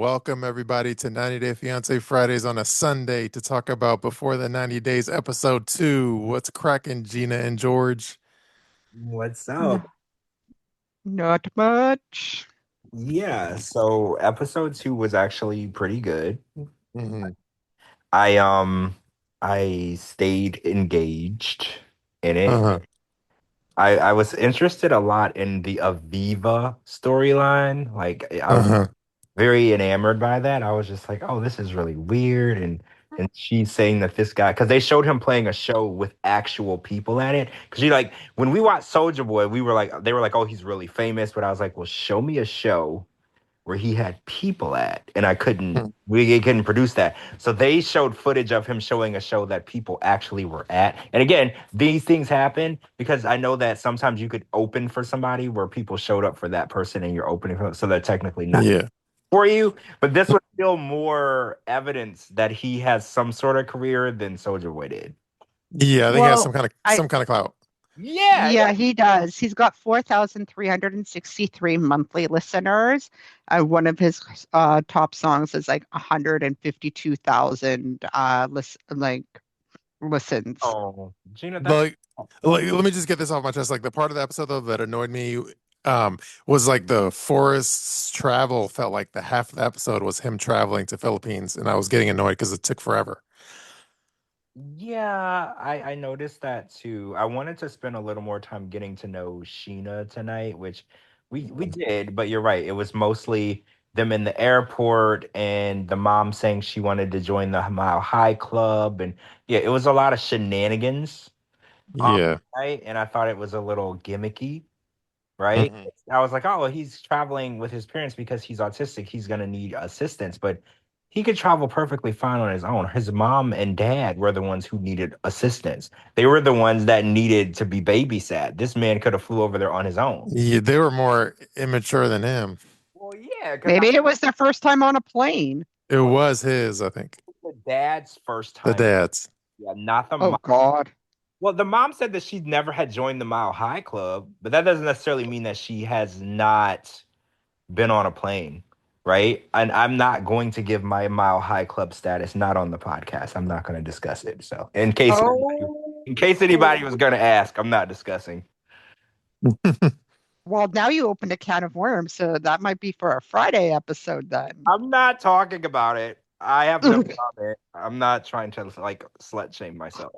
Welcome everybody to 90 Day Fiancé Fridays on a Sunday to talk about Before the 90 Days episode 2. What's cracking, Gina and George? What's No, up? not much. Yeah, so episode two was actually pretty good. Hmm. I um I stayed engaged in it. Uh-huh. I was interested a lot in the Aviva storyline. Like I was Uh-huh. very enamored by that. I was just like, oh, this is really weird. And she's saying that this guy, because they showed him playing a show with actual people at it. Because you like when we watched Soldier Boy, they were like, oh, he's really famous. But I was like, well, show me a show where he had people at, and we couldn't produce that. So they showed footage of him showing a show that people actually were at. And again, these things happen because I know that sometimes you could open for somebody where people showed up for that person and you're opening for, so they're technically not Yeah. for you. But this was still more evidence that he has some sort of career than Soldier Boy did. Yeah, I think he has Well, I some kind of clout. Yeah, yeah. yeah, he does. He's got 4,363 monthly listeners. One of his top songs is like 152,000 listens. Oh, Gina, that's Like, let me just get this off my chest. Like the part of the episode though that annoyed me was like the Forrest's travel felt like the half of the episode was him traveling to Philippines, and I was getting annoyed because it took forever. Yeah, I noticed that too. I wanted to spend a little more time getting to know Sheena tonight, which we did, but you're right. It was mostly them in the airport and the mom saying she wanted to join the Mile High Club, and yeah, it was a lot of shenanigans. Um, Yeah. right, and I thought it was a little gimmicky, right? Hmm. I was like, oh, he's traveling with his parents because he's autistic. He's gonna need assistance, but he could travel perfectly fine on his own. His mom and dad were the ones who needed assistance. They were the ones that needed to be babysat. This man could have flew over there on his own. Yeah, they were more immature than him. Well, yeah, because Maybe it was their first time on a plane. It was his, I think. the dad's first The time. dad's. Yeah, not the Oh mom. God. Well, the mom said that she never had joined the Mile High Club, but that doesn't necessarily mean that she has not been on a plane, right? And I'm not going to give my Mile High Club status not on the podcast. I'm not going to discuss it. So, Oh. in case anybody was going to ask, I'm not discussing. Well, now you opened a can of worms, so that might be for a Friday episode then. I'm not talking about it. I have no comment. I'm not trying to like slut shame myself.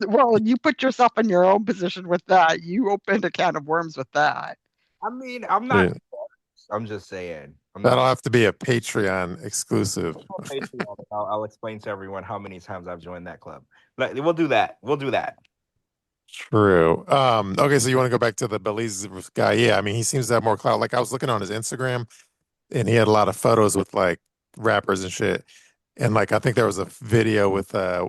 Well, you put yourself in your own position with that. You opened a can of worms with that. I mean, I'm not. Yeah. I'm just saying. I'm That'll not. have to be a Patreon exclusive. On Patreon, I'll explain to everyone how many times I've joined that club. We'll do that. We'll do that. True. Okay, so you want to go back to the Belize guy? Yeah, I mean, he seems to have more clout. Like I was looking on his Instagram, and he had a lot of photos with like rappers and shit. And like I think there was a video with uh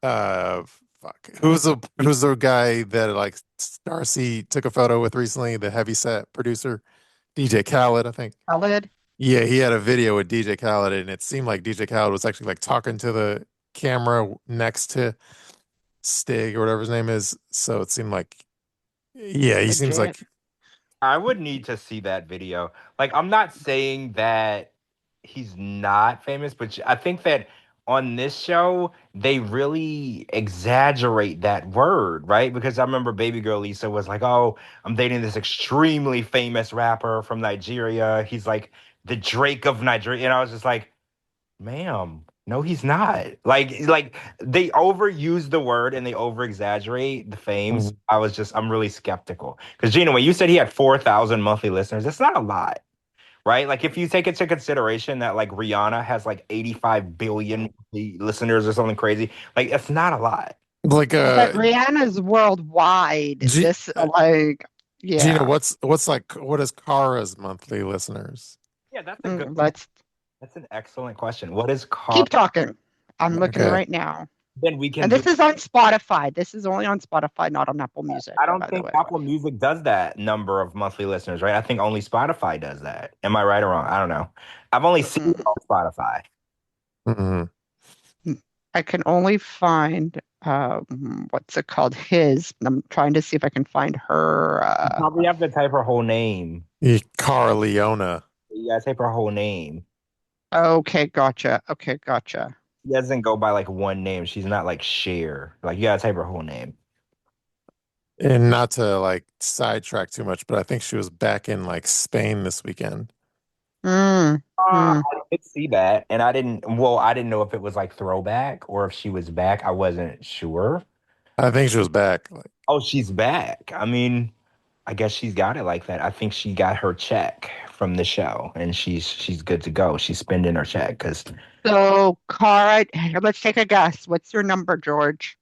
fuck who's the guy that like Darcy took a photo with recently, the heavy set producer, DJ Khaled, I think. Khaled. Yeah, he had a video with DJ Khaled, and it seemed like DJ Khaled was actually like talking to the camera next to Stig or whatever his name is. So it seemed like, yeah, he seems Legit. like, I would need to see that video. Like, I'm not saying that he's not famous, but I think that on this show, they really exaggerate that word, right? Because I remember Baby Girl Lisa was like, oh, I'm dating this extremely famous rapper from Nigeria. He's like the Drake of Nigeria. And I was just like, ma'am, no, he's not. Like they overuse the word and they over exaggerate the fame. So Mhm. I'm really skeptical. Because Gina, when you said he had 4,000 monthly listeners, that's not a lot, right? Like if you take into consideration that like Rihanna has like 85 billion monthly listeners or something crazy, like that's not a lot. Like But Rihanna's worldwide. G This, like, Gina, yeah. what is Kara's monthly listeners? Yeah, that's a good Let's that's an excellent question. What is car? keep talking. I'm looking Okay. right now. Then we can And do this is on Spotify. This is only on Spotify, not on Apple Music, I don't by the think way. Apple Music does that number of monthly listeners, right? I think only Spotify does that. Am I right or wrong? I don't know. I've only seen it Mm-mm. on Spotify. Hmm. I can only find what's it called? His. I'm trying to see if I can find her. You probably have to type her whole name. Cara Leona. You gotta type her whole name. Okay, gotcha. Okay, gotcha. She doesn't go by like one name. She's not like Cher. Like you gotta type her whole name. And not to like sidetrack too much, but I think she was back in like Spain this weekend. Mm, mm. I did see that, and I didn't know if it was like throwback or if she was back. I wasn't sure. I think she was back. Like, Oh, she's back. I mean, I guess she's got it like that. I think she got her check from the show, and she's good to go. She's spending her check because So, Cara, let's take a guess. What's your number, George?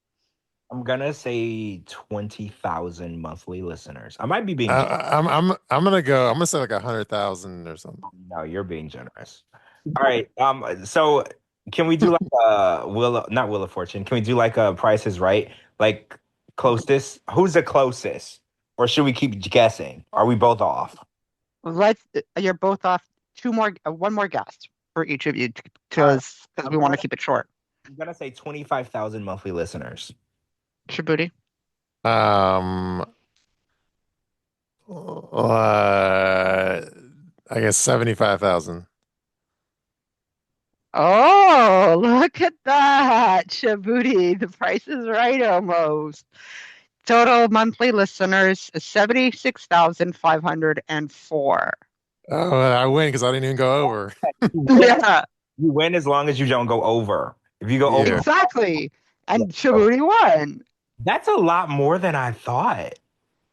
I'm gonna say 20,000 monthly listeners. I might be being I'm gonna say like 100,000 or something. no, you're being generous. All right. So can we do like not Wheel of Fortune? Can we do like a Price is Right? Like closest? Who's the closest? Or should we keep guessing? Are we both off? Let's, you're both off one more guess for each of you All right. because we I'm want to gonna keep it short. I'm gonna say 25,000 monthly listeners. Shabooty. Um, I guess 75,000. Oh, look at that. Shabooty. The price is right almost. Total monthly listeners is 76,504. Oh, I win because I didn't even go over. You win. Yeah, You win as long as you don't go over. If you go over, Yeah. exactly. yeah. And Shabooty won. That's a lot more than I thought.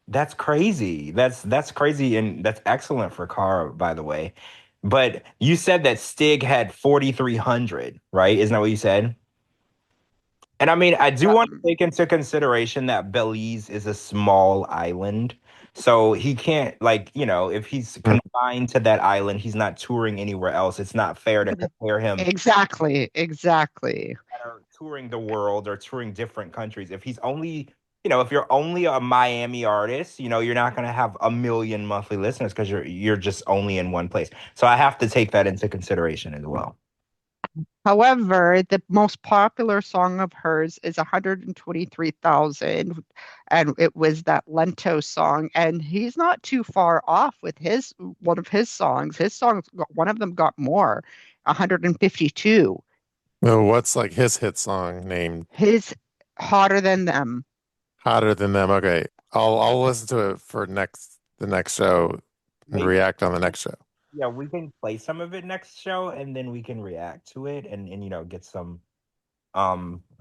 That's crazy. That's crazy and that's excellent for Cara, by the way. But you said that Stig had 4,300, right? Isn't that what you said? And I mean, I do want to Um, take into consideration that Belize is a small island. So he can't, like, if he's Mm. confined to that island, he's not touring anywhere else. It's not fair to compare him exactly, exactly. that are touring the world or touring different countries. If he's only, if you're only a Miami artist, you're not going to have a million monthly listeners because you're just only in one place. So I have to take that into consideration as well. However, the most popular song of hers is 123,000, and it was that Lento song. And he's not too far off with his one of his songs. One of them got more, 152. What's like his hit song named His Hotter Than Them. Hotter Than Them? Okay. I'll listen to it for the next show and Maybe, react on the next show. yeah, we can play some of it next show and then we can react to it and get some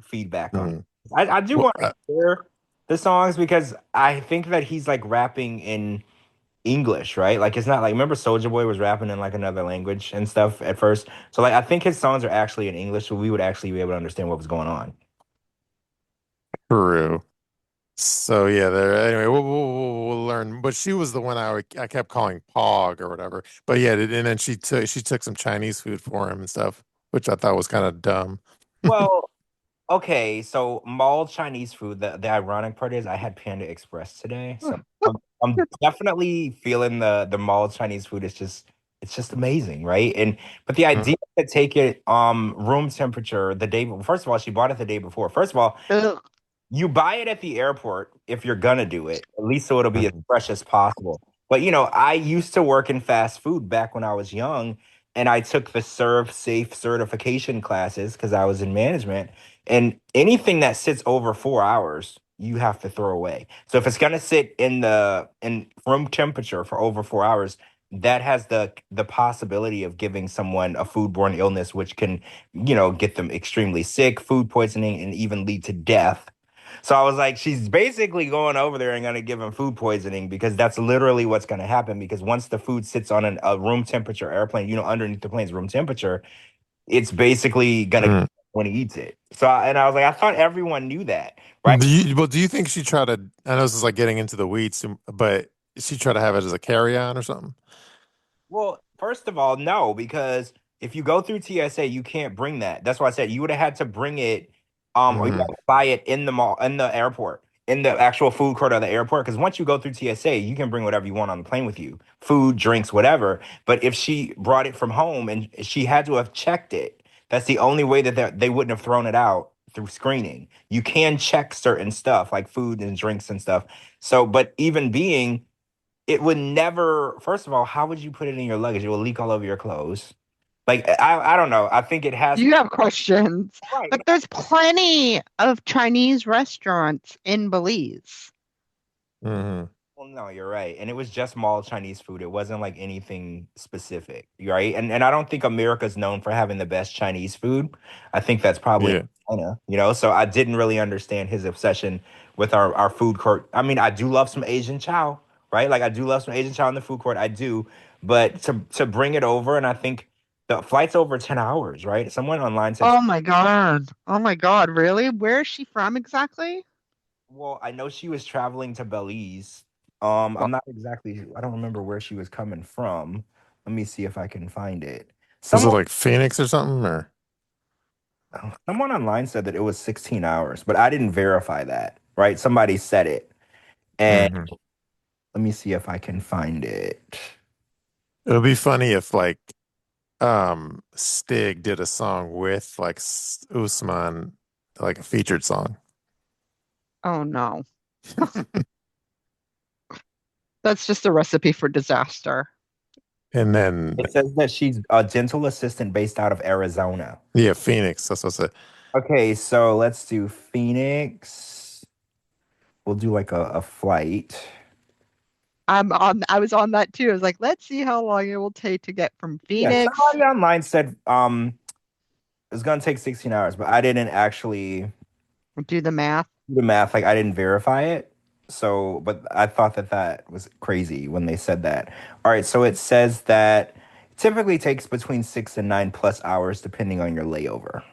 feedback on it. Mm. I do Well, want to hear the songs because I think that he's like rapping in English, right? Like it's not like remember Soldier Boy was rapping in like another language and stuff at first. So like I think his songs are actually in English, so we would actually be able to understand what was going on. true. So yeah, there. Anyway, we'll learn. But she was the one I kept calling Pog or whatever. But yeah, and then she took some Chinese food for him and stuff, which I thought was kind of dumb. Well, okay, so mall Chinese food. The ironic part is I had Panda Express today, so I'm definitely feeling the mall Chinese food is just amazing, right? And but the Mm. idea to take it room temperature the day first of all, she bought it the day before. First of all, Ugh. you buy it at the airport if you're gonna do it, at least so it'll be as Mhm. fresh as possible. But I used to work in fast food back when I was young, and I took the Serve Safe certification classes because I was in management. And anything that sits over 4 hours, you have to throw away. So if it's gonna sit in room temperature for over 4 hours, that has the possibility of giving someone a foodborne illness, which can, get them extremely sick, food poisoning, and even lead to death. So I was like, she's basically going over there and going to give him food poisoning because that's literally what's going to happen. Because once the food sits on a room temperature airplane, underneath the plane's room temperature, it's basically going to Mm. when he eats it. And I was like, I thought everyone knew that, right? Do you think she tried to? I know this is like getting into the weeds, but she tried to have it as a carry-on or something? Well, first of all, no, because if you go through TSA, you can't bring that. That's why I said you would have had to bring it, or you had Mm. to buy it in the mall, in the airport, in the actual food court of the airport. Because once you go through TSA, you can bring whatever you want on the plane with you, food, drinks, whatever. But if she brought it from home and she had to have checked it, that's the only way that they wouldn't have thrown it out through screening. You can check certain stuff like food and drinks and stuff. So, but even being it would never. First of all, how would you put it in your luggage? It will leak all over your clothes. Like I don't know. I think it has You have questions, right. but there's plenty of Chinese restaurants in Belize. Hmm. Well, no, you're right. And it was just mall Chinese food. It wasn't like anything specific, right? And I don't think America's known for having the best Chinese food. I think that's probably Yeah. China, you know? So I didn't really understand his obsession with our food court. I mean, I do love some Asian chow, right? Like I do love some Asian chow in the food court. I do. But to bring it over, and I think the flight's over 10 hours, right? Someone online said Oh my God. Oh my God, really? Where is she from exactly? well, I know she was traveling to Belize. Well, I'm not exactly, I don't remember where she was coming from. Let me see if I can find it. Was it Someone, like Phoenix or something? Or someone online said that it was 16 hours, but I didn't verify that, right? Somebody said it. And hmm. let me see if I can find it. It would be funny if like Stig did a song with like Usman, like a featured song. oh no. That's just a recipe for disaster. And then It says that she's a dental assistant based out of Arizona. yeah, Phoenix. That's what I said. Okay, so let's do Phoenix. We'll do like a flight. I was on that too. I was like, let's see how long it will take to get from Yeah, Phoenix. somebody online said it's gonna take 16 hours, but I didn't actually Do the math. do the math. Like I didn't verify it. So, but I thought that that was crazy when they said that. All right, so it says that it typically takes between 6 and 9 plus hours depending on your layover.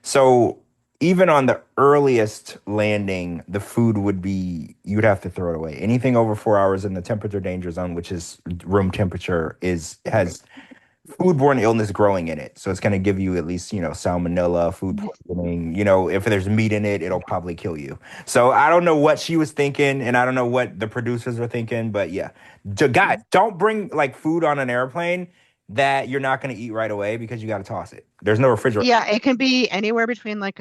So even on the earliest landing, the food would be you'd have to throw it away. Anything over 4 hours in the temperature danger zone, which is room temperature, is has foodborne illness growing in it. So it's going to give you at least, salmonella, food poisoning. If there's meat in it, it'll probably kill you. So I don't know what she was thinking and I don't know what the producers were thinking, but yeah. Guys, don't bring like food on an airplane that you're not going to eat right away because you got to toss it. There's no refrigerator. Yeah, it can be anywhere between like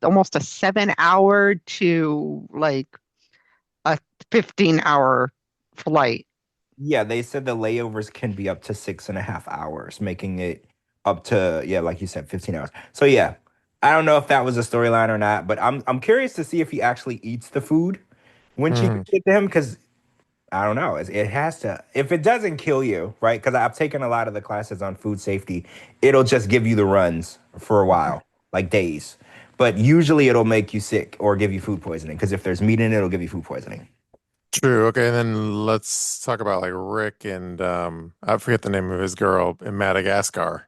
almost a 7 hour to like a 15-hour flight. Yeah, they said the layovers can be up to 6.5 hours, making it up to, yeah, like you said, 15 hours. So yeah, I don't know if that was a storyline or not, but I'm curious to see if he actually eats the food when she Hmm. gives it to him, because I don't know. It has to, if it doesn't kill you, right? Because I've taken a lot of the classes on food safety, it'll just give you the runs for a while, like days. But usually it'll make you sick or give you food poisoning, because if there's meat in it, it'll give you food poisoning. True. Okay, and then let's talk about like Rick and I forget the name of his girl in Madagascar.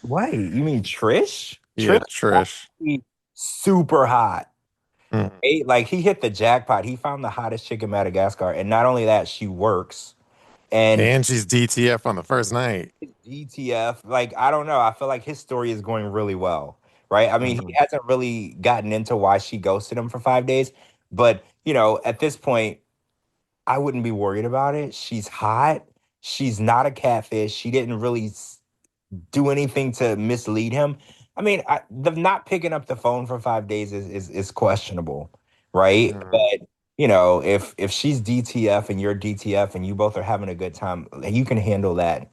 Wait, you mean Trish? Yeah, Trish Trish. is super hot. Mhm. Like he hit the jackpot. He found the hottest chick in Madagascar, and not only that, she works and And she's DTF on the first night. ETF. Like I don't know. I feel like his story is going really well, right? I mean, he Mhm. hasn't really gotten into why she ghosted him for 5 days, but at this point, I wouldn't be worried about it. She's hot. She's not a catfish. She didn't really do anything to mislead him. I mean, the not picking up the phone for 5 days is questionable, right? Mhm. But if she's DTF and you're DTF and you both are having a good time, you can handle that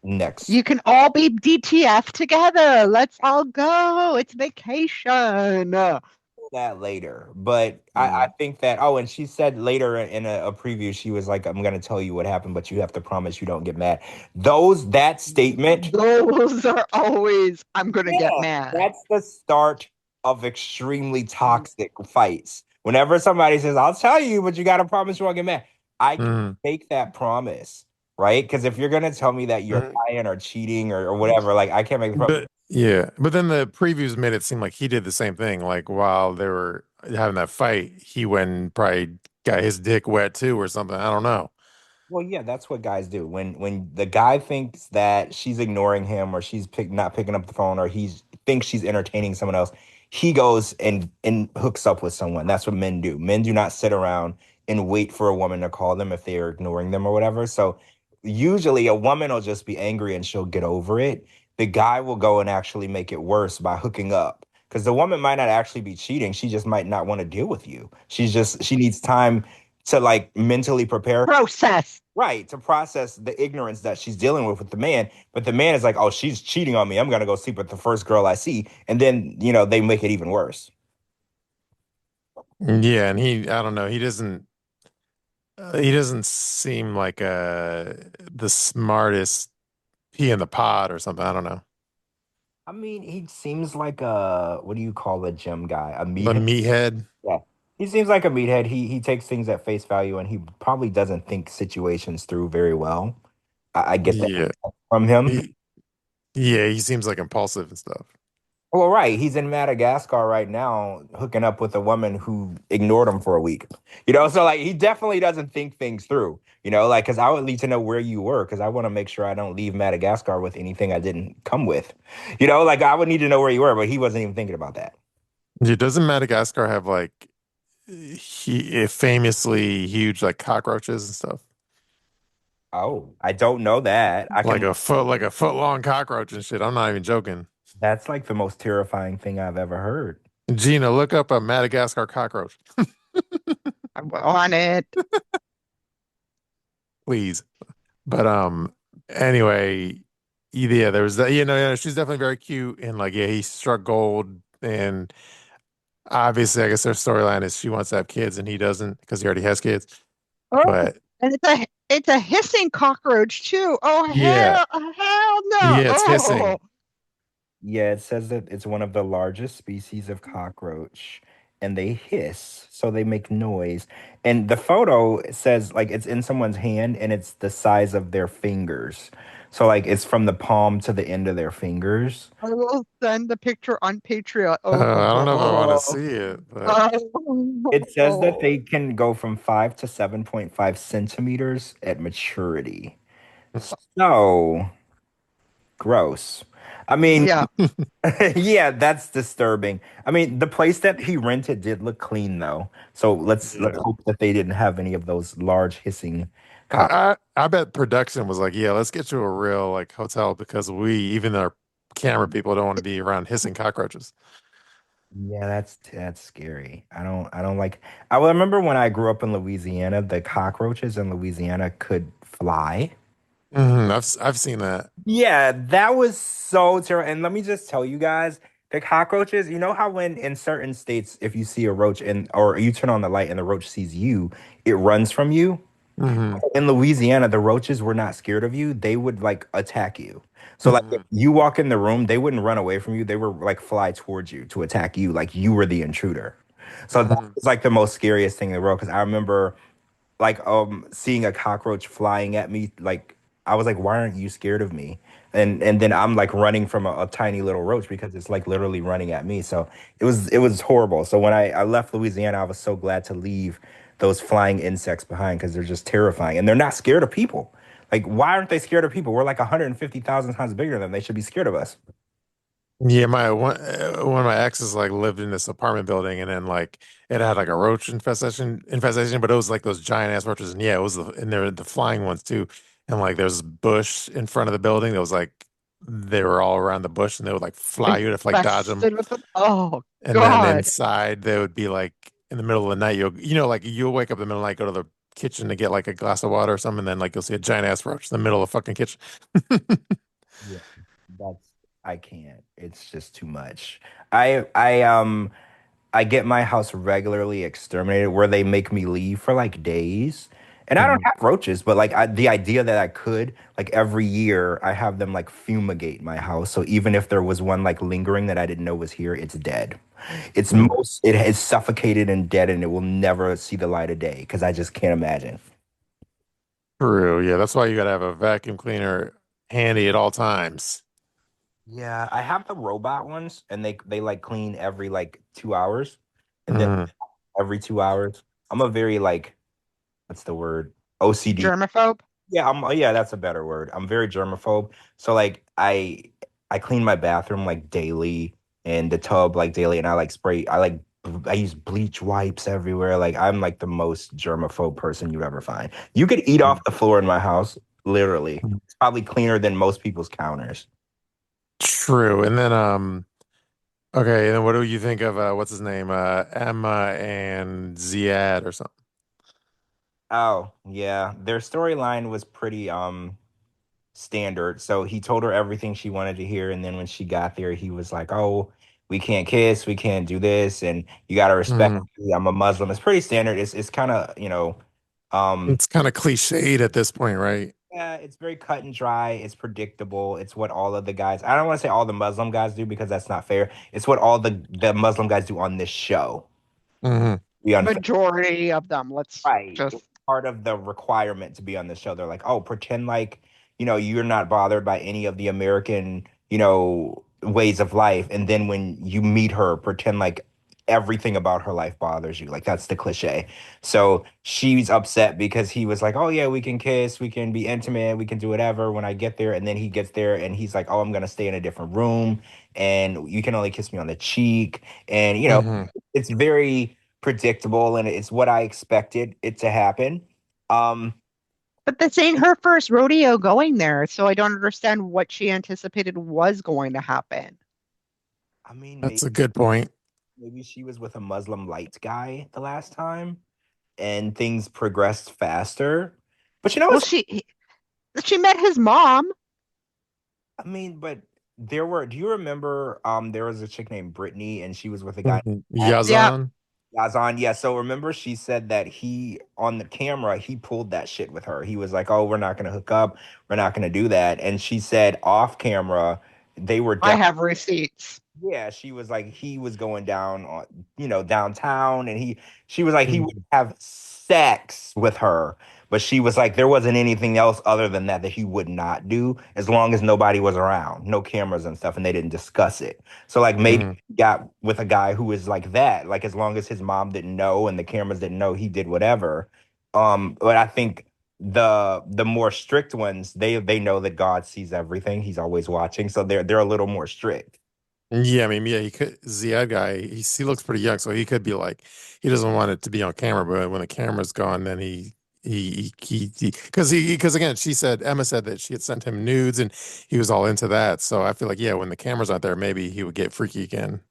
next You can all be DTF together. Let's all go. It's vacation. that later. But I Mhm. think that and she said later in a preview, she was like, I'm gonna tell you what happened, but you have to promise you don't get mad. That statement. Those are always, I'm going to get Yeah, mad. that's the start of extremely toxic fights. Whenever somebody says, I'll tell you, but you got to promise you won't get mad, I can Mhm. make that promise, right? Because if you're going to tell me that you're Mhm. lying or cheating or whatever, like I can't make the promise. But yeah, but then the previews made it seem like he did the same thing. Like while they were having that fight, he went and probably got his dick wet too or something. I don't know. Well, yeah, that's what guys do. When the guy thinks that she's ignoring him or she's not picking up the phone or he thinks she's entertaining someone else, he goes and hooks up with someone. That's what men do. Men do not sit around and wait for a woman to call them if they are ignoring them or whatever. So usually a woman will just be angry and she'll get over it. The guy will go and actually make it worse by hooking up. Because the woman might not actually be cheating. She just might not want to deal with you. She needs time to like mentally prepare, Process. right, to process the ignorance that she's dealing with the man. But the man is like, oh, she's cheating on me. I'm gonna go sleep with the first girl I see, and then they make it even worse. Yeah, and I don't know, he doesn't seem like the smartest pea in the pod or something. I don't know. I mean, he seems like a what do you call a gym guy? A The meathead? meathead. Yeah. He seems like a meathead. He takes things at face value and he probably doesn't think situations through very well. I get that Yeah. from him. He, yeah, he seems like impulsive and stuff. Well, right. He's in Madagascar right now, hooking up with a woman who ignored him for a week. So like he definitely doesn't think things through. Like because I would need to know where you were because I want to make sure I don't leave Madagascar with anything I didn't come with. Like I would need to know where you were, but he wasn't even thinking about that. Yeah, doesn't Madagascar have like famously huge like cockroaches and stuff? Oh, I don't know that. I can. Like a foot long cockroach and shit. I'm not even joking. That's like the most terrifying thing I've ever heard. Gina, look up a Madagascar cockroach, I want it. please. But anyway, yeah, there was that. Yeah, she's definitely very cute and like yeah, he struck gold. And obviously, I guess their storyline is she wants to have kids and he doesn't because he already has kids. Oh, But and it's a hissing cockroach too. Oh yeah, hell no. yeah, it's Oh, hissing. Yeah, it says that it's one of the largest species of cockroach and they hiss, so they make noise. And the photo says like it's in someone's hand and it's the size of their fingers. So like it's from the palm to the end of their fingers. I will send the picture on Patreon. I don't know if I want to Oh, see it, but It says that oh, they can go from 5 to 7.5 centimeters at maturity. So gross. I mean, yeah. yeah, that's disturbing. I mean, the place that he rented did look clean though. So let's yeah. hope that they didn't have any of those large hissing cock. I bet production was like, yeah, let's get you a real like hotel because even our camera people don't want to be around hissing cockroaches. Yeah, that's scary. I don't like I remember when I grew up in Louisiana, the cockroaches in Louisiana could fly. I've seen that. Yeah, that was so terrible. And let me just tell you guys, the cockroaches, you know how when in certain states, if you see a roach and or you turn on the light and the roach sees you, it runs from you. Hmm. In Louisiana, the roaches were not scared of you. They would like attack you. So like if Hmm. you walk in the room, they wouldn't run away from you. They were like fly towards you to attack you, like you were the intruder. So that Hmm. was like the most scariest thing in the world because I remember like seeing a cockroach flying at me like I was like why aren't you scared of me and then I'm like running from a tiny little roach because it's like literally running at me so it was horrible so when I left Louisiana I was so glad to leave those flying insects behind because they're just terrifying and they're not scared of people like why aren't they scared of people we're like 150,000 times bigger than them they should be scared of us. Yeah, my one of my exes like lived in this apartment building, and then like it had like a roach infestation, but it was like those giant ass roaches, and yeah, it was and they're the flying ones too, and like there's bush in front of the building that was like they were all around the bush, and they would like fly. You'd have to like dodge them, Infested with them. Oh and then God. inside they would be like in the middle of the night, like you'll wake up in the middle of the night, go to the kitchen to get like a glass of water or something, and then like you'll see a giant ass roach in the middle of the fucking kitchen. Yeah, that's I can't. It's just too much. I get my house regularly exterminated where they make me leave for like days. And I don't Mhm. have roaches, but like the idea that I could, like every year, I have them like fumigate my house. So even if there was one like lingering that I didn't know was here, it's dead. It is suffocated and dead, and it will never see the light of day because I just can't imagine. True. Yeah, that's why you gotta have a vacuum cleaner handy at all times. Yeah, I have the robot ones, and they like clean every like 2 hours, and then Mhm. every 2 hours. I'm a very like what's the word? OCD. Germaphobe. Yeah, yeah, that's a better word. I'm very germaphobe. So like I clean my bathroom like daily and the tub like daily and I use bleach wipes everywhere. Like I'm like the most germaphobe person you'd ever find. You could eat off the floor in my house, literally. It's probably cleaner than most people's counters. True. And then okay, and then what do you think of what's his name? Emma and Ziad or something? Oh, yeah. Their storyline was pretty standard. So he told her everything she wanted to hear, and then when she got there, he was like, "Oh, we can't kiss, we can't do this, and you got to respect Mhm. me. I'm a Muslim." It's pretty standard. It's kind of, It's kind of cliched at this point, right? yeah, it's very cut and dry. It's predictable. It's what all of the guys, I don't want to say all the Muslim guys do because that's not fair. It's what all the Muslim guys do on this show. Hmm. Be unfair. Majority of them. Let's Right. It's just. part of the requirement to be on the show. They're like, oh, pretend like, you're not bothered by any of the American, ways of life. And then when you meet her, pretend like everything about her life bothers you. Like that's the cliche. So she's upset because he was like, oh, yeah, we can kiss, we can be intimate, we can do whatever when I get there. And then he gets there and he's like, oh, I'm going to stay in a different room and you can only kiss me on the cheek. And, Hmm. it's very predictable and it's what I expected it to happen. Um, But this ain't her first rodeo going there, so I don't understand what she anticipated was going to happen. I mean, That's a good point. maybe she was with a Muslim light guy the last time and things progressed faster. But Well, what's she met his mom. I mean, but do you remember there was a chick named Brittany and she was with a guy Mhm. named Yeah, Yazan. Yazan. Yeah, so remember she said that he on the camera he pulled that shit with her. He was like, "Oh, we're not going to hook up. We're not going to do that." And she said off camera they were I definitely. have receipts. Yeah, she was like he was going down on, downtown and she was like he Mhm. would have sex with her, but she was like there wasn't anything else other than that that he would not do as long as nobody was around, no cameras and stuff, and they didn't discuss it. So like maybe Mhm. he got with a guy who was like that, like as long as his mom didn't know and the cameras didn't know, he did whatever. But I think the more strict ones, they know that God sees everything. He's always watching, so they're a little more strict. Yeah, I mean, yeah, he could. Ziad guy, he looks pretty young, so he could be like, he doesn't want it to be on camera, but when the camera's gone, then because again, she said Emma said that she had sent him nudes, and he was all into that. So I feel like yeah, when the camera's not there, maybe he would get freaky again.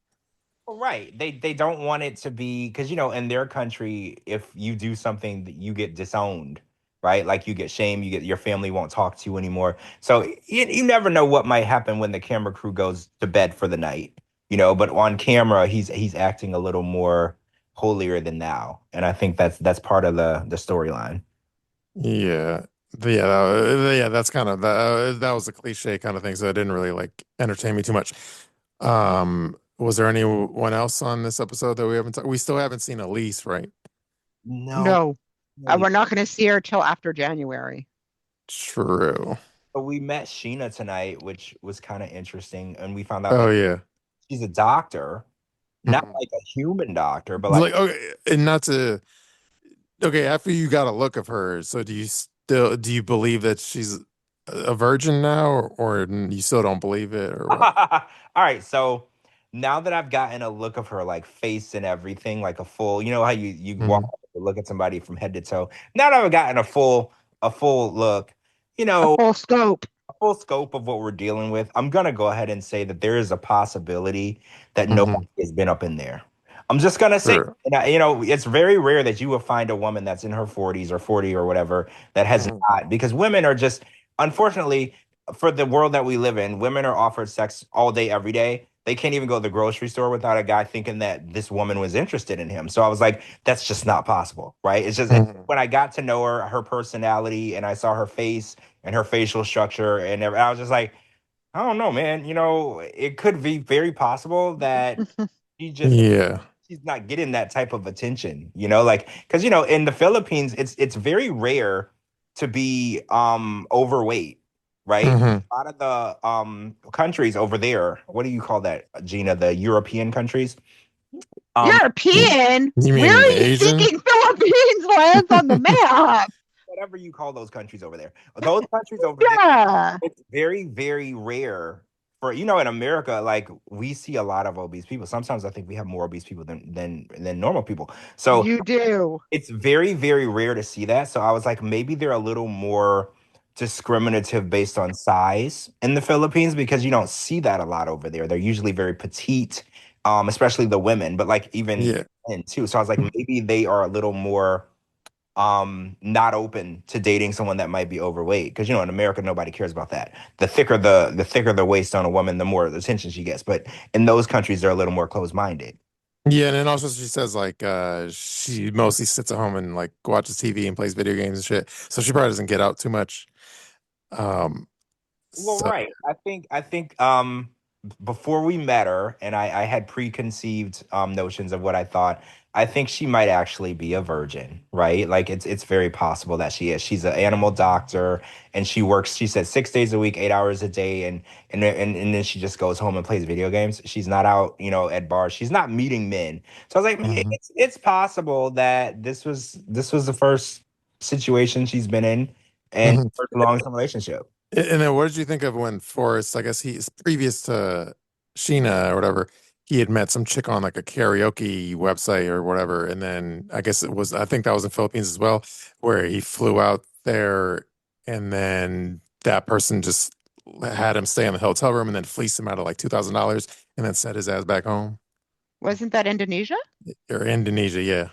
Well, right. They don't want it to be because in their country, if you do something that you get disowned, right? Like you get shamed, your family won't talk to you anymore. So you never know what might happen when the camera crew goes to bed for the night, but on camera he's acting a little more holier than thou. And I think that's part of the storyline. Yeah, yeah, that's kind of that was a cliche kind of thing, so it didn't really like entertain me too much. Was there anyone else on this episode that we haven't we still haven't seen Elise, right? No, No, really. we're not going to see her till after January. True. But we met Sheena tonight, which was kind of interesting, and we found out Oh that yeah. she's a doctor, not Mhm. like a human doctor, but like Like okay, and not to okay, after you got a look of her, so do you believe that she's a virgin now, or you still don't believe it, or what? all right. So now that I've gotten a look of her, like face and everything, like a full, you know how you walk Hmm. up and look at somebody from head to toe. Now that I've gotten a full look, you A know, full scope. a full scope of what we're dealing with, I'm gonna go ahead and say that there is a possibility that Hmm. nobody has been up in there. I'm just gonna say, True. and it's very rare that you will find a woman that's in her 40s or 40 or whatever that has Hmm. not, because women are just, unfortunately, for the world that we live in, women are offered sex all day, every day. They can't even go to the grocery store without a guy thinking that this woman was interested in him. So I was like, that's just not possible, right? It's just Hmm. when I got to know her, her personality, and I saw her face and her facial structure I was just like, I don't know, man. It could be very possible that she just Yeah. she's not getting that type of attention, like because in the Philippines it's very rare to be overweight, right? Hmm. A lot of the countries over there, what do you call that, Gina? The European countries. Um European? You Where mean are you Asian? thinking Philippines lands on the map? Whatever you call those countries over there. Those countries over there, Yeah, it's very, very rare for in America, like we see a lot of obese people. Sometimes I think we have more obese people than normal people. So you do. it's very, very rare to see that. So I was like, maybe they're a little more discriminative based on size in the Philippines because you don't see that a lot over there. They're usually very petite, especially the women, but like even Yeah. men too. So I was like, maybe they are a little more not open to dating someone that might be overweight, because in America nobody cares about that. The thicker the waist on a woman, the more attention she gets. But in those countries they're a little more closed-minded. Yeah, and then also she says like she mostly sits at home and like watches TV and plays video games and shit. So she probably doesn't get out too much. Um Well, so right. I think before we met her, and I had preconceived notions of what I thought. I think she might actually be a virgin, right? Like it's very possible that she is. She's an animal doctor, and she works, she said, 6 days a week, 8 hours a day, and then she just goes home and plays video games. She's not out, at bars. She's not meeting men. So I was like, "Man, mhm, it's possible that this was the first situation she's been in, and mhm. first long-term relationship." And then what did you think of when Forrest, I guess he's previous to Sheena or whatever, he had met some chick on like a karaoke website or whatever. And then I guess it was, I think that was in Philippines as well, where he flew out there and then that person just had him stay in the hotel room and then fleeced him out of like $2,000 and then sent his ass back home. Wasn't that Indonesia? Or Indonesia, yeah.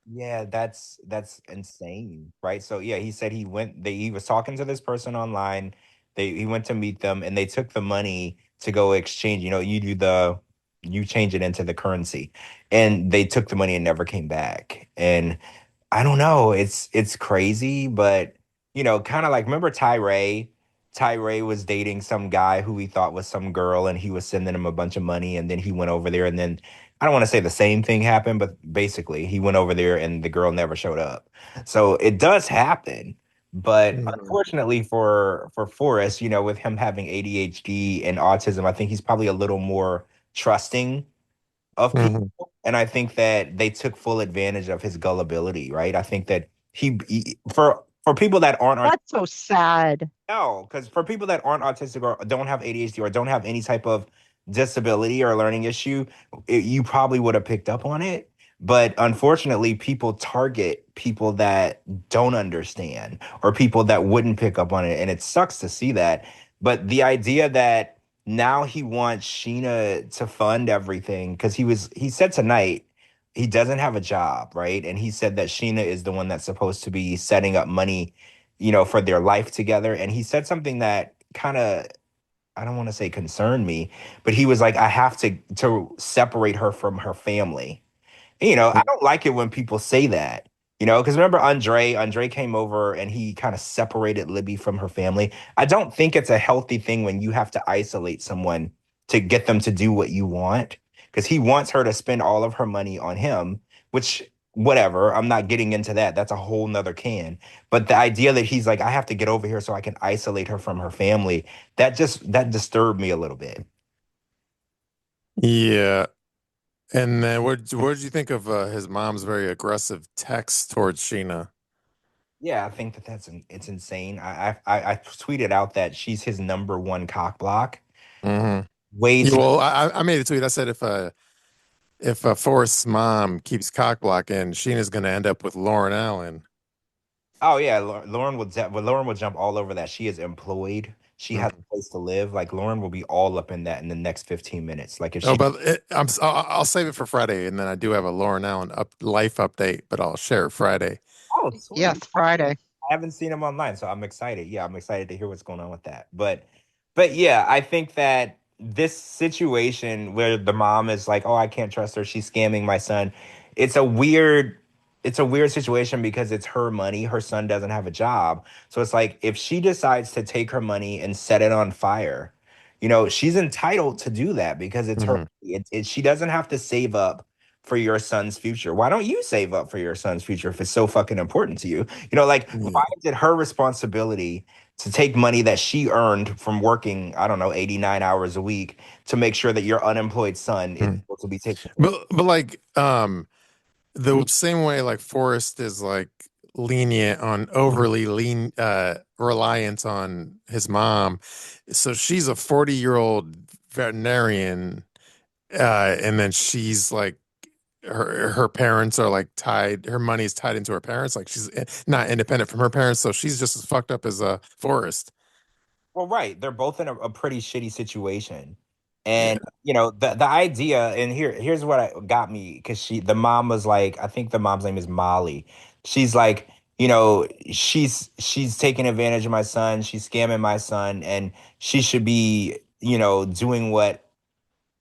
Yeah, that's insane, right? So yeah, he said he was talking to this person online. He went to meet them and they took the money to go exchange. You change it into the currency. And they took the money and never came back. And I don't know. It's crazy, but kind of like, remember Tyree? Tyree was dating some guy who he thought was some girl, and he was sending him a bunch of money, and then he went over there, and then I don't want to say the same thing happened, but basically he went over there and the girl never showed up. So it does happen, but Mhm. unfortunately for Forrest, with him having ADHD and autism, I think he's probably a little more trusting of people. Mhm. And I think that they took full advantage of his gullibility, right? I think that for people that aren't That's so sad. no, because for people that aren't autistic or don't have ADHD or don't have any type of disability or learning issue, you probably would have picked up on it. But unfortunately, people target people that don't understand or people that wouldn't pick up on it. And it sucks to see that. But the idea that now he wants Sheena to fund everything, because he said tonight he doesn't have a job, right? And he said that Sheena is the one that's supposed to be setting up money, for their life together. And he said something that kind of, I don't want to say concerned me, but he was like, I have to separate her from her family. I don't like it when people say that, because remember Andre came over and he kind of separated Libby from her family. I don't think it's a healthy thing when you have to isolate someone to get them to do what you want, because he wants her to spend all of her money on him, which, whatever, I'm not getting into that. That's a whole nother can. But the idea that he's like, I have to get over here so I can isolate her from her family, that disturbed me a little bit. Yeah. And then what did you think of his mom's very aggressive text towards Sheena? Yeah, I think that it's insane. I tweeted out that she's his number one cock block. Hmm. Way Yeah, too. well, I made a tweet. I said if Forrest's mom keeps cock blocking, Sheena's gonna end up with Lauren Allen. Oh yeah, Lauren will jump all over that. She is employed. She has Mhm. a place to live. Like, Lauren will be all up in that in the next 15 minutes. Like, if Oh, she. but I'll save it for Friday, and then I do have a Lauren Allen life update, but I'll share it Friday. Oh, sweet. Yes, Friday. I haven't seen him online, so I'm excited. Yeah, I'm excited to hear what's going on with that. But yeah, I think that this situation where the mom is like, "Oh, I can't trust her. She's scamming my son." It's a weird it's a weird situation because it's her money. Her son doesn't have a job. So it's like, if she decides to take her money and set it on fire, she's entitled to do that because it's her. Hmm. She doesn't have to save up for your son's future. Why don't you save up for your son's future if it's so fucking important to you? Like, why Yeah. is it her responsibility to take money that she earned from working, I don't know, 89 hours a week, to make sure that your unemployed son is Mhm. able to be taken care of? But like the same way like Forrest is like lenient on overly lean reliant on his mom. So she's a 40-year-old veterinarian, and then she's like her parents are like tied, her money is tied into her parents, like she's not independent from her parents, so she's just as fucked up as Forrest. Well, right. They're both in a pretty shitty situation. Yeah. And the idea, and here's what got me, because the mom was like, I think the mom's name is Molly. she's like, you know, she's taking advantage of my son, she's scamming my son, and she should be, you know, doing what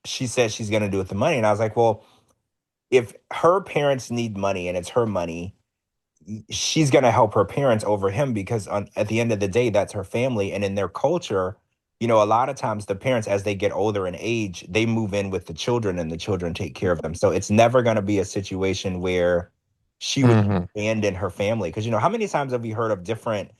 she said she's gonna do with the money. And I was like, well, if her parents need money and it's her money, she's going to help her parents over him because at the end of the day, that's her family. And in their culture, you know, a lot of times the parents, as they get older in age, they move in with the children and the children take care of them. So it's never going to be a situation where she would Hmm. abandon her family. Because, you know, how many times have we heard of different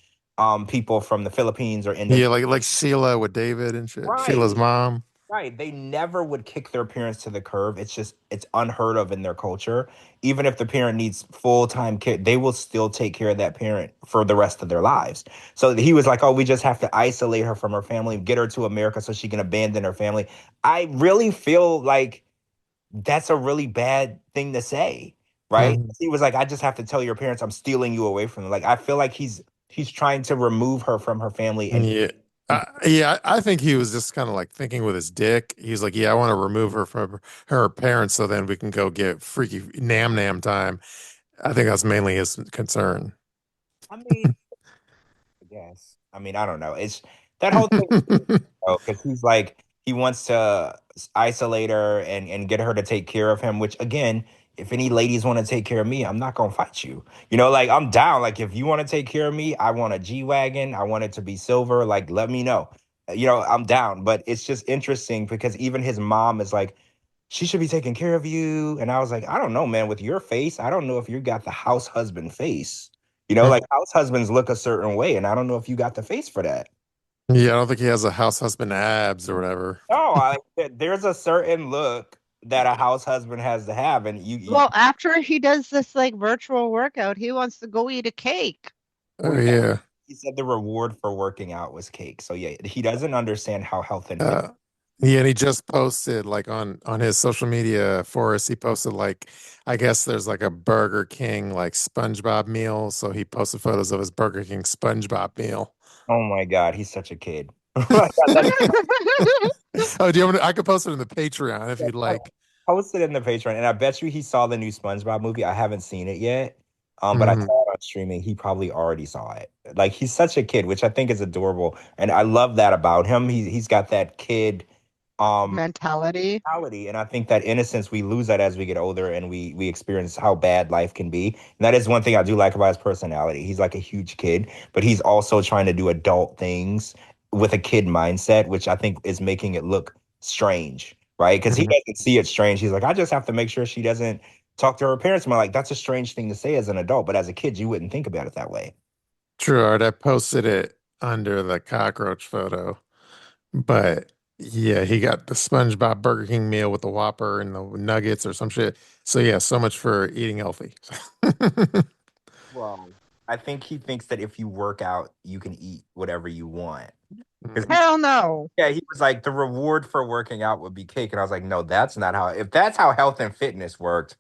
people from the Philippines or Yeah, Indonesia? like Sheila with David and shit. Right. Sheila's mom. Right. They never would kick their parents to the curb. It's just, it's unheard of in their culture. Even if the parent needs full-time care, they will still take care of that parent for the rest of their lives. So he was like, oh, we just have to isolate her from her family, get her to America so she can abandon her family. I really feel like that's a really bad thing to say, right? Hmm. He was like, I just have to tell your parents I'm stealing you away from them. Like, I feel like he's trying to remove her from her family and Yeah. Yeah, I think he was just kind of like thinking with his dick. He's like, yeah, I want to remove her from her parents so then we can go get freaky nam nam time. I think that's mainly his concern. I mean, I guess. I mean, I don't know. It's that whole thing because he's like he wants to isolate her and get her to take care of him. Which again, if any ladies want to take care of me, I'm not gonna fight you. You know, like I'm down. Like if you want to take care of me, I want a G wagon. I want it to be silver. Like let me know. You know, I'm down. But it's just interesting because even his mom is like, she should be taking care of you. And I was like, I don't know, man. With your face, I don't know if you got the house husband face. You know, like house husbands look a certain way, and I don't know if you got the face for that. Yeah, I don't think he has a house husband abs or whatever. No, there's a certain look that a house husband has to have, and you Well, after he does this like virtual workout, he wants to go eat a cake. well, Oh yeah, yeah. he said the reward for working out was cake. So yeah, he doesn't understand how health and fitness. Uh, yeah, and he just posted like on his social media, Forrest, he posted like I guess there's like a Burger King like SpongeBob meal. So he posted photos of his Burger King SpongeBob meal. Oh my God, he's such a kid. Like, that's Oh, do you want me to, I could post it in the Patreon if you'd like. posted in the Patreon, and I bet you he saw the new SpongeBob movie. I haven't seen it yet, but I Mhm. saw it on streaming. He probably already saw it. Like he's such a kid, which I think is adorable, and I love that about him. He's got that kid Mentality. mentality, and I think that innocence we lose that as we get older and we experience how bad life can be. And that is one thing I do like about his personality. He's like a huge kid, but he's also trying to do adult things with a kid mindset, which I think is making it look strange, right? Because he Mhm. doesn't see it strange. He's like, I just have to make sure she doesn't talk to her parents. I'm like, that's a strange thing to say as an adult, but as a kid, you wouldn't think about it that way. True art. I posted it under the cockroach photo, but yeah, he got the SpongeBob Burger King meal with the Whopper and the nuggets or some shit. So yeah, so much for eating healthy. Well, I think he thinks that if you work out, you can eat whatever you want. Mm. Hell no. Yeah, he was like, the reward for working out would be cake. And I was like, no, that's not how, if that's how health and fitness worked,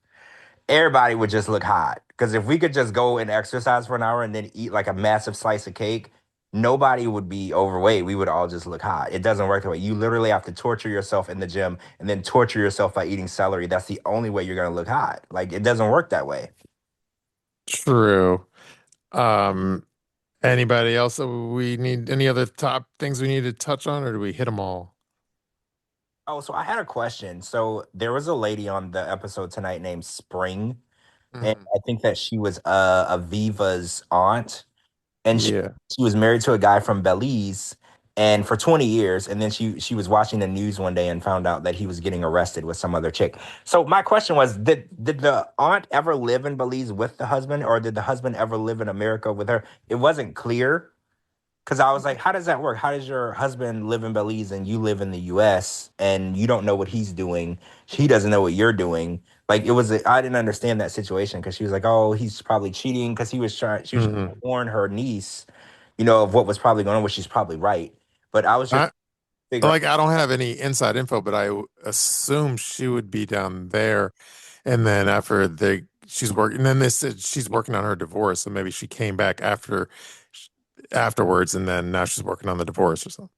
everybody would just look hot. Because if we could just go and exercise for an hour and then eat like a massive slice of cake, nobody would be overweight. We would all just look hot. It doesn't work that way. You literally have to torture yourself in the gym and then torture yourself by eating celery. That's the only way you're going to look hot. Like, it doesn't work that way. True. Um, Anybody else that we need any other top things we need to touch on, or do we hit them all? Oh, so I had a question. So there was a lady on the episode tonight named Spring, and Mhm. I think that she was Aviva's aunt, and Yeah. she was married to a guy from Belize, and for 20 years, and then she was watching the news one day and found out that he was getting arrested with some other chick. So my question was, did the aunt ever live in Belize with the husband, or did the husband ever live in America with her? It wasn't clear. Because I was like, how does that work? How does your husband live in Belize and you live in the US and you don't know what he's doing? He doesn't know what you're doing. Like I didn't understand that situation because she was like, oh, he's probably cheating because she was trying Hmm. to warn her niece, you know, of what was probably going on, which she's probably right. But I was just I figure out, like I don't have any inside info, but assume she would be down there, and then after she's working. And then they said she's working on her divorce, so maybe she came back afterwards, and then now she's working on the divorce or something.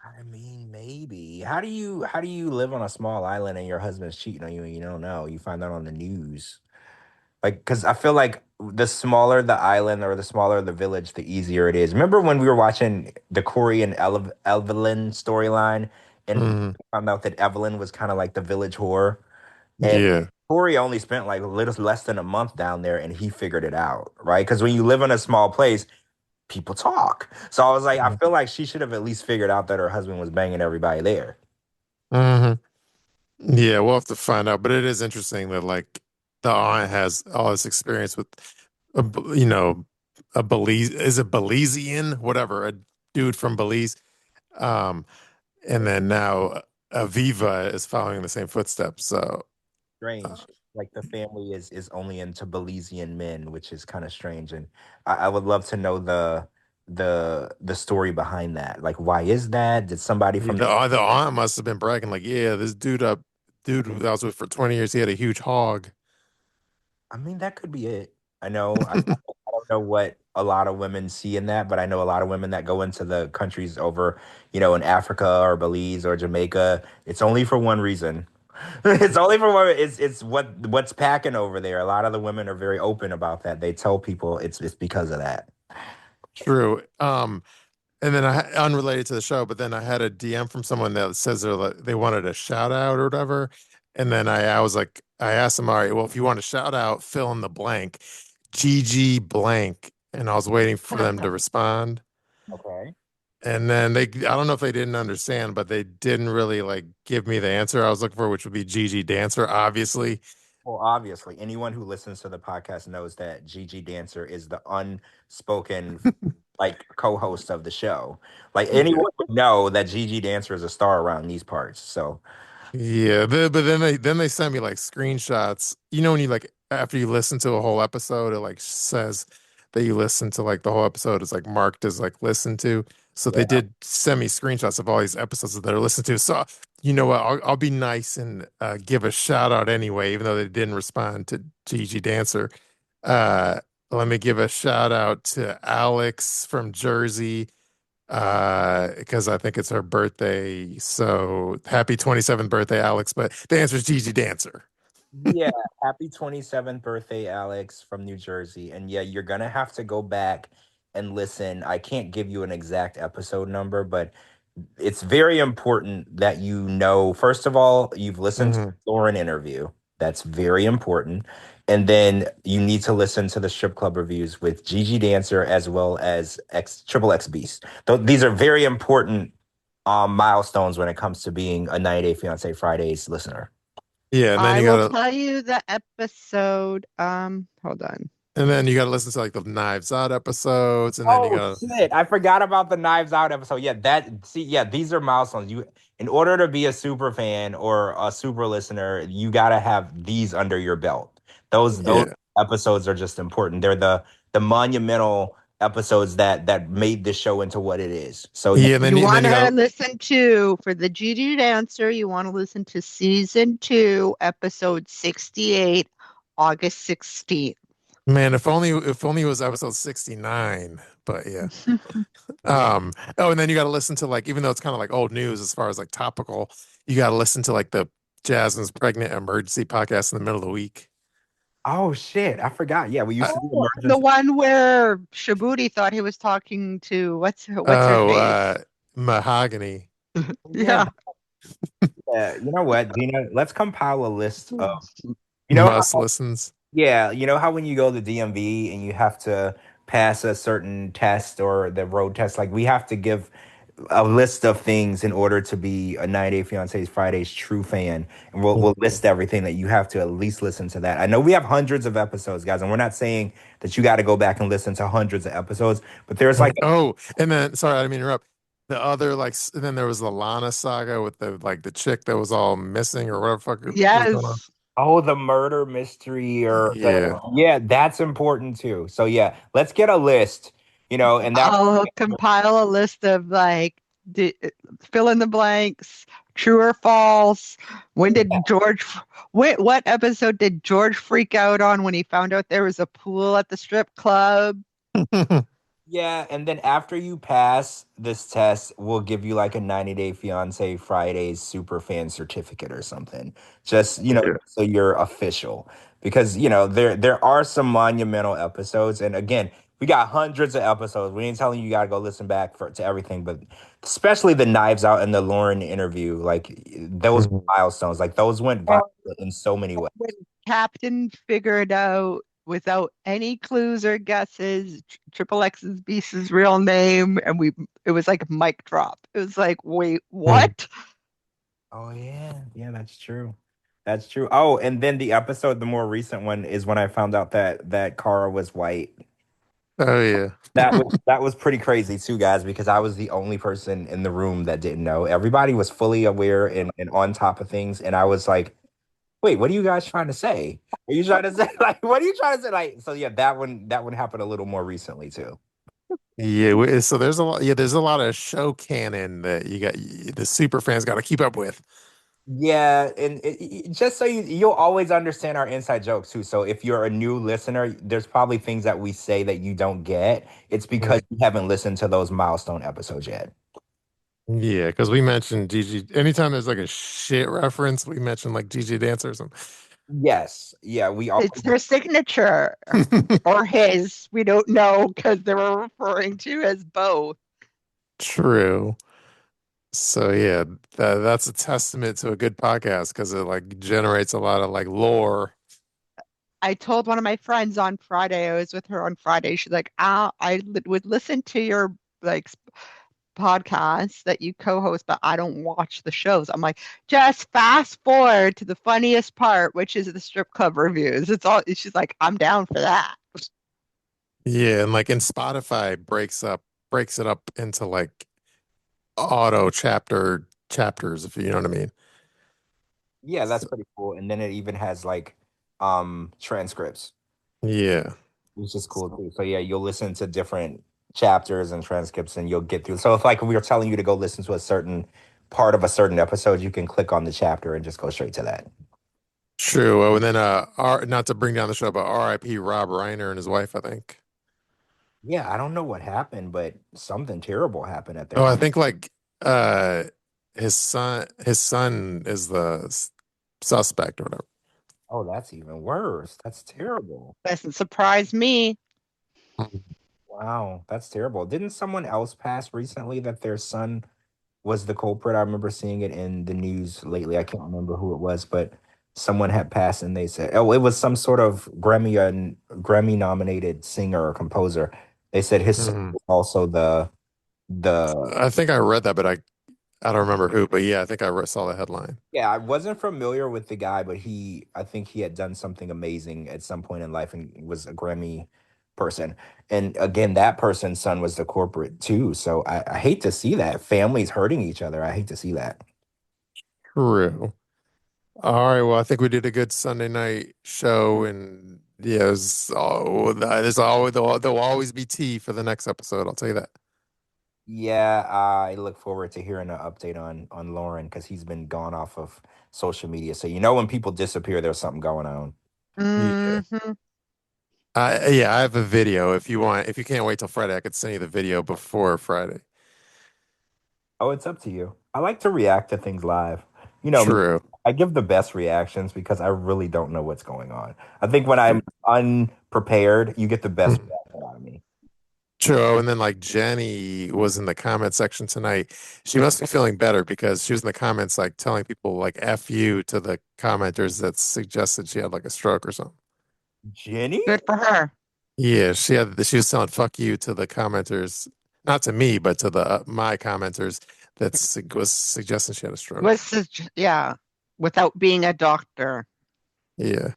I mean, maybe. How do you live on a small island and your husband's cheating on you and you don't know? You find out on the news. Like, because I feel like the smaller the island or the smaller the village, the easier it is. Remember when we were watching the Corey and Evelyn storyline, and we Hmm. found out that Evelyn was kind of like the village whore, and Yeah. Corey only spent like a little less than a month down there, and he figured it out, right? Because when you live in a small place, people talk. So I was like, I feel like she should have at least figured out that her husband was banging everybody there. Hmm. Yeah, we'll have to find out. But it is interesting that like the aunt has all this experience with you know, a Belize is a Belizean, whatever, a dude from Belize. Um, and then now Aviva is following the same footsteps. So uh, Strange. Like the family is only into Belizean men, which is kind of strange. And I would love to know the story behind that. Like, why is that? Did somebody from the aunt must have been bragging like, yeah, this dude who I was with for 20 years, he had a huge hog. I mean, that could be it. I don't know what a lot of women see in that, but I know a lot of women that go into the countries over, in Africa or Belize or Jamaica. It's only for one reason. It's only for one. It's what's packing over there. A lot of the women are very open about that. They tell people it's because of that. True. And then unrelated to the show, but then I had a DM from someone that says they wanted a shout out or whatever. And then I was like, I asked them, all right, well, if you want a shout out, fill in the blank, Gigi blank. And I was waiting for them to respond. Okay. And then I don't know if they didn't understand, but they didn't really like give me the answer I was looking for, which would be Gigi Dancer, obviously. Well, obviously, anyone who listens to the podcast knows that Gigi Dancer is the unspoken like co-host of the show. Like Yeah. anyone would know that Gigi Dancer is a star around these parts. So Yeah, but then they sent me like screenshots. You know when you like after you listen to a whole episode, it like says that you listen to like the whole episode is like marked as like listened to. So they yeah. did send me screenshots of all these episodes that are listened to. So you know what? I'll be nice and give a shout out anyway, even though they didn't respond to Gigi Dancer. Uh, Let me give a shout out to Alex from Jersey because I think it's her birthday. So happy 27th birthday, Alex. But the answer is Gigi Dancer. Yeah, happy 27th birthday, Alex from New Jersey. And yeah, you're gonna have to go back and listen. I can't give you an exact episode number, but it's very important that you know, first of all, you've listened to Hmm. the Lauren interview. That's very important. And then you need to listen to the strip club reviews with Gigi Dancer as well as X Beast. These are very important milestones when it comes to being a 90 Day Fiance Fridays listener. Yeah, I will tell you the episode. Hold on. and then you gotta listen to like the Knives Out episodes, and then you Oh gotta shit! I forgot about the Knives Out episode. Yeah, these are milestones. In order to be a super fan or a super listener, you gotta have these under your belt. Those yeah. episodes are just important. They're the monumental episodes that made this show into what it is. So yeah, Yeah, and then You and then want you to gotta listen to, for the Gigi Dancer, you want to listen to season 2, episode 68, August 16th. man, if only it was episode 69. But yeah. Oh, and then you gotta listen to like even though it's kind of like old news as far as like topical, you gotta listen to like the Jasmine's pregnant emergency podcast in the middle of the week. oh shit, I forgot. Yeah, we used to do Oh, the emergency. one where Shabooty thought he was talking to what's her Oh, face? mahogany. Yeah, Yeah. yeah. You know what, Gina? Let's compile a list of you know Must listens. Yeah, you know how when you go to DMV and you have to pass a certain test or the road test, like we have to give a list of things in order to be a 90 Day Fiancés Fridays true fan. And we'll list everything that you have to at least listen to that. I know we have hundreds of episodes, guys, and we're not saying that you got to go back and listen to hundreds of episodes, but there's like Oh, and then sorry, I didn't mean to interrupt. The other like, and then there was the Lana saga with the chick that was all missing or whatever fuck was going on. Yes. oh, the murder mystery or Yeah, yeah, that's important too. So yeah, let's get a list, and that I'll compile a list of like fill in the blanks, true or false. When did what episode did George freak out on when he found out there was a pool at the strip club? Yeah, and then after you pass this test, we'll give you like a 90-day fiance Fridays super fan certificate or something. Just, Yeah. so you're official. Because, there are some monumental episodes. And again, we got hundreds of episodes. We ain't telling you gotta go listen back to everything, but especially the Knives Out and the Lauren interview, like those Mhm. milestones, like those went viral in so many ways. When Captain figured out without any clues or guesses Triple X's Beast's real name, and it was like a mic drop. It was like, wait, Mhm. what? Oh yeah, yeah, that's true. That's true. Oh, and then the episode, the more recent one, is when I found out that Kara was white. Oh yeah. That was pretty crazy too, guys, because I was the only person in the room that didn't know. Everybody was fully aware and on top of things, and I was like, "Wait, what are you guys trying to say? Are you trying to say like what are you trying to say?" Like, so yeah, that one happened a little more recently too. Yeah, so there's a lot. Yeah, there's a lot of show canon that the super fans got to keep up with. Yeah, and just so you'll always understand our inside jokes too. So if you're a new listener, there's probably things that we say that you don't get. It's because Mm. you haven't listened to those milestone episodes yet. Yeah, because we mentioned Gigi. Anytime there's like a shit reference, we mention like Gigi Dancer or something. Yes, yeah, we It's always. their signature or his. We don't know because they were referring to as both. True. So yeah, that's a testament to a good podcast because it like generates a lot of like lore. I told one of my friends on Friday, I was with her on Friday. She's like, would listen to your like podcasts that you co-host, but I don't watch the shows. I'm like, just fast forward to the funniest part, which is the strip club reviews. It's all, she's like, I'm down for that. Yeah, and like in Spotify breaks it up into like auto chapters, if you know what I mean. Yeah, that's So, pretty cool. And then it even has like transcripts, yeah. which is cool too. So yeah, you'll listen to different chapters and transcripts and you'll get through. So if like we were telling you to go listen to a certain part of a certain episode, you can click on the chapter and just go straight to that. True. Oh, and then not to bring down the show, but R.I.P. Rob Reiner and his wife, I think. Yeah, I don't know what happened, but something terrible happened at their Oh, I house. think like uh his son is the suspect or whatever. Oh, that's even worse. That's terrible. Doesn't surprise me. Wow, that's terrible. Didn't someone else pass recently that their son was the culprit? I remember seeing it in the news lately. I can't remember who it was, but someone had passed and they said, "Oh, it was some sort of Grammy nominated singer or composer." They said his son Mhm. was also the I think I read that, but I don't remember who. But yeah, I think saw the headline. Yeah, I wasn't familiar with the guy, but I think he had done something amazing at some point in life and was a Grammy person. And again, that person's son was the corporate too. So I hate to see that. Families hurting each other. I hate to see that. True. All right. Well, I think we did a good Sunday night show, and yeah, there'll always be tea for the next episode. I'll tell you that. Yeah, I look forward to hearing an update on Lauren because he's been gone off of social media. So when people disappear, there's something going on. Yeah. Hmm. Yeah, I have a video if you want. If you can't wait till Friday, I could send you the video before Friday. Oh, it's up to you. I like to react to things live. You know me, True. I give the best reactions because I really don't know what's going on. I think when I'm unprepared, you get the best reaction out of me. True. And then like Jenny was in the comment section tonight. She must be feeling better because she was in the comments like telling people like F you to the commenters that suggested she had like a stroke or something. Jenny? Good for her. Yeah, she was telling fuck you to the commenters, not to me, but to the my commenters that was suggesting she had a stroke. Yeah, without being a doctor. Yeah.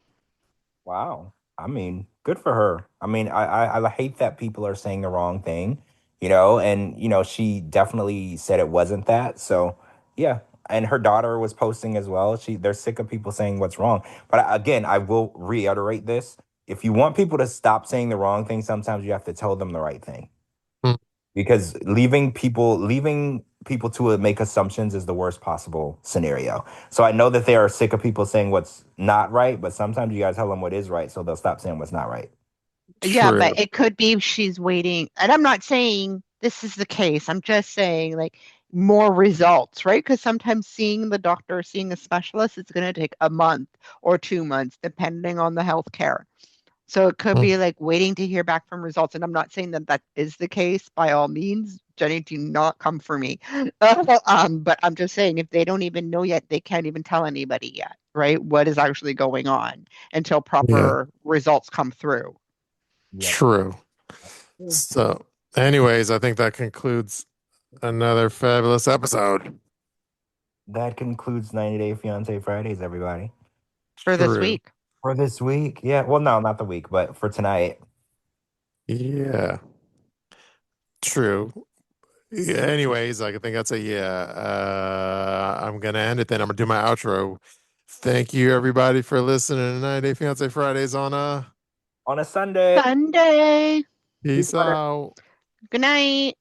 Wow. I mean, good for her. I mean, I hate that people are saying the wrong thing, and she definitely said it wasn't that. So yeah. And her daughter was posting as well. They're sick of people saying what's wrong. But again, I will reiterate this. If you want people to stop saying the wrong thing, sometimes you have to tell them the right thing. Mm. Because leaving people to make assumptions is the worst possible scenario. So I know that they are sick of people saying what's not right, but sometimes you gotta tell them what is right, so they'll stop saying what's not right. Yeah, but True. it could be she's waiting. And I'm not saying this is the case. I'm just saying like more results, right? Because sometimes seeing the doctor, seeing a specialist, it's going to take a month or 2 months, depending on the health care. So it could Mm. be like waiting to hear back from results. And I'm not saying that that is the case by all means. Jenny, do not come for me. But I'm just saying if they don't even know yet, they can't even tell anybody yet, right? What is actually going on until Yeah, proper results come through. Yep. true. Mm. So, anyways, I think that concludes another fabulous episode. That concludes 90 Day Fiancé Fridays, everybody. For this True. week. For this week. Yeah. Well, no, not the week, but for tonight. Yeah, true. Yeah, anyways, I think that's a yeah. I'm gonna end it then. I'm gonna do my outro. Thank you everybody for listening to 90 Day Fiance Fridays on On a Sunday. Sunday. Peace Peace out. out. Good night.